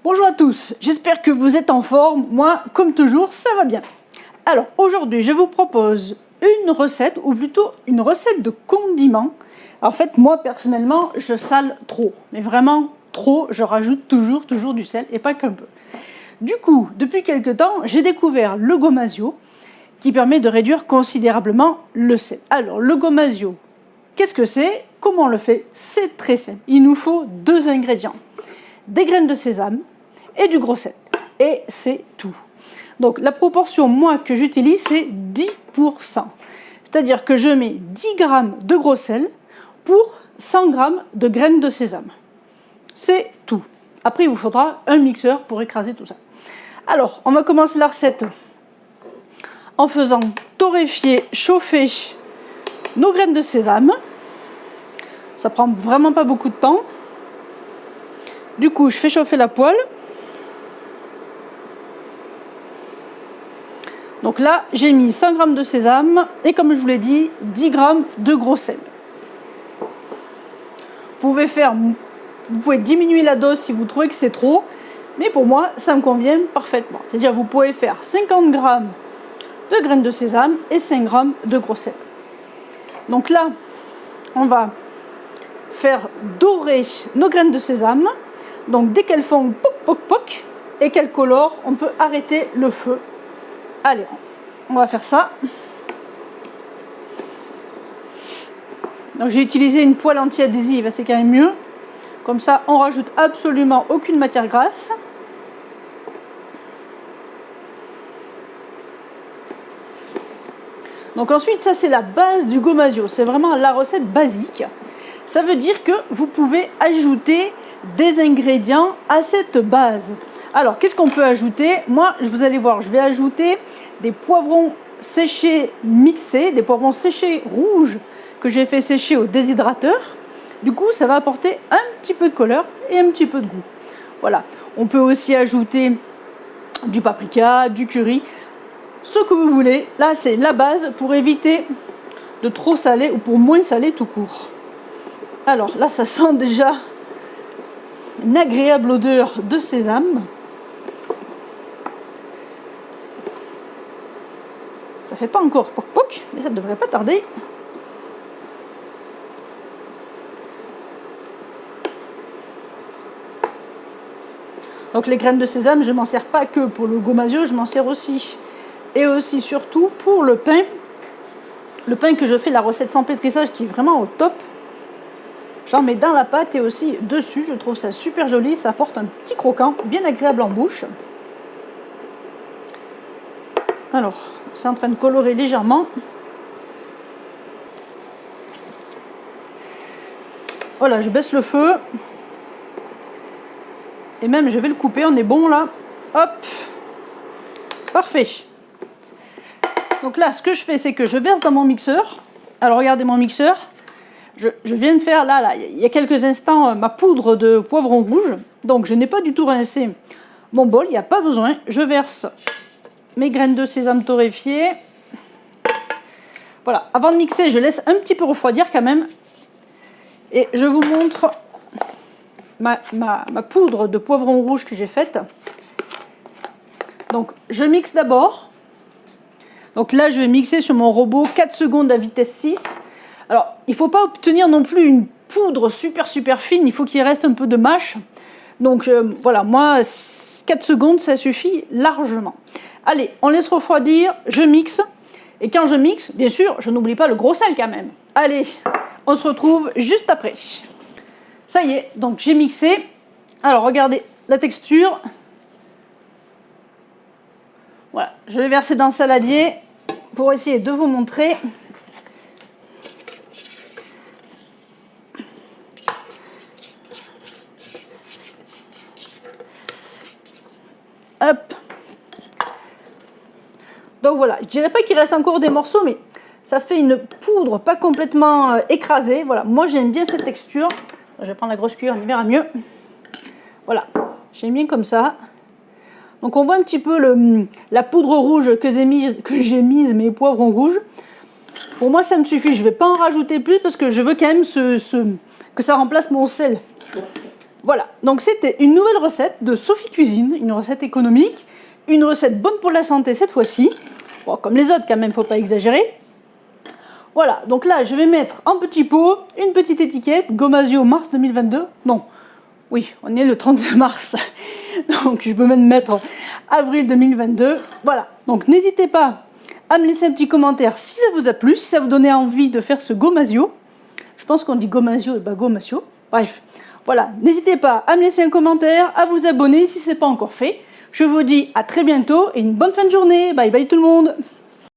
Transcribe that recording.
Bonjour à tous, j'espère que vous êtes en forme. Moi, comme toujours, ça va bien. Alors, aujourd'hui, je vous propose une recette, ou plutôt une recette de condiments. En fait, moi, personnellement, je sale trop. Mais vraiment trop, je rajoute toujours du sel, et pas qu'un peu. Du coup, depuis quelques temps, j'ai découvert le Gomasio, qui permet de réduire considérablement le sel. Alors, le Gomasio, qu'est-ce que c'est? Comment on le fait? C'est très simple. Il nous faut 2 ingrédients. Des graines de sésame et du gros sel. Et c'est tout. Donc la proportion, moi, que j'utilise, c'est 10%. C'est-à-dire que je mets 10 g de gros sel pour 100 g de graines de sésame. C'est tout. Après, il vous faudra un mixeur pour écraser tout ça. Alors, on va commencer la recette en faisant torréfier, chauffer nos graines de sésame. Ça prend vraiment pas beaucoup de temps. Du coup, je fais chauffer la poêle. Donc là, j'ai mis 100 g de sésame et comme je vous l'ai dit, 10 g de gros sel. Vous pouvez diminuer la dose si vous trouvez que c'est trop, mais pour moi, ça me convient parfaitement. C'est-à-dire vous pouvez faire 50 g de graines de sésame et 5 g de gros sel. Donc là, on va faire dorer nos graines de sésame. Donc dès qu'elles font poc poc poc et qu'elles colorent, on peut arrêter le feu. Allez, on va faire ça. Donc j'ai utilisé une poêle anti-adhésive, c'est quand même mieux. Comme ça, on rajoute absolument aucune matière grasse. Donc ensuite, ça c'est la base du Gomasio. C'est vraiment la recette basique. Ça veut dire que vous pouvez ajouter des ingrédients à cette base. Alors, qu'est-ce qu'on peut ajouter? Moi, vous allez voir, je vais ajouter des poivrons séchés mixés, des poivrons séchés rouges que j'ai fait sécher au déshydrateur. Du coup, ça va apporter un petit peu de couleur et un petit peu de goût. Voilà. On peut aussi ajouter du paprika, du curry, ce que vous voulez. Là, c'est la base pour éviter de trop saler ou pour moins saler tout court. Alors là, ça sent déjà une agréable odeur de sésame. Ça fait pas encore poc poc, mais ça ne devrait pas tarder. Donc les graines de sésame, je ne m'en sers pas que pour le Gomasio, je m'en sers aussi. Et aussi surtout pour le pain. Le pain que je fais, la recette sans pétrissage qui est vraiment au top. J'en mets dans la pâte et aussi dessus, je trouve ça super joli, ça apporte un petit croquant bien agréable en bouche. Alors, c'est en train de colorer légèrement. Voilà, je baisse le feu. Et même, je vais le couper, on est bon là. Hop. Parfait. Donc là, ce que je fais, c'est que je verse dans mon mixeur. Alors, regardez mon mixeur. Je viens de faire, là, il y a quelques instants, ma poudre de poivron rouge. Donc, je n'ai pas du tout rincé mon bol, il n'y a pas besoin. Je verse mes graines de sésame torréfiées. Voilà, avant de mixer, je laisse un petit peu refroidir quand même. Et je vous montre ma poudre de poivron rouge que j'ai faite. Donc, je mixe d'abord. Donc là, je vais mixer sur mon robot 4 secondes à vitesse 6. Alors, il ne faut pas obtenir non plus une poudre super fine, il faut qu'il reste un peu de mâche. Donc voilà, moi, 4 secondes, ça suffit largement. Allez, on laisse refroidir, je mixe. Et quand je mixe, bien sûr, je n'oublie pas le gros sel quand même. Allez, on se retrouve juste après. Ça y est, donc j'ai mixé. Alors, regardez la texture. Voilà, je vais verser dans le saladier pour essayer de vous montrer. Hop. Donc voilà, je dirais pas qu'il reste encore des morceaux, mais ça fait une poudre pas complètement écrasée. Voilà, moi j'aime bien cette texture. Je vais prendre la grosse cuillère, on y verra mieux. Voilà, j'aime bien comme ça. Donc on voit un petit peu la poudre rouge que j'ai mise, mes poivrons rouges. Pour moi ça me suffit, je ne vais pas en rajouter plus parce que je veux quand même que ça remplace mon sel. Voilà, donc c'était une nouvelle recette de Sophie Cuisine, une recette économique, une recette bonne pour la santé cette fois-ci. Bon, comme les autres quand même, faut pas exagérer. Voilà, donc là je vais mettre en petit pot une petite étiquette, Gomasio mars 2022. Non, oui, on est le 32 mars. Donc je peux même mettre avril 2022. Voilà, donc n'hésitez pas à me laisser un petit commentaire si ça vous a plu, si ça vous donnait envie de faire ce Gomasio. Je pense qu'on dit Gomasio et pas Gomasio. Bref, voilà, n'hésitez pas à me laisser un commentaire, à vous abonner si ce n'est pas encore fait. Je vous dis à très bientôt et une bonne fin de journée. Bye bye tout le monde.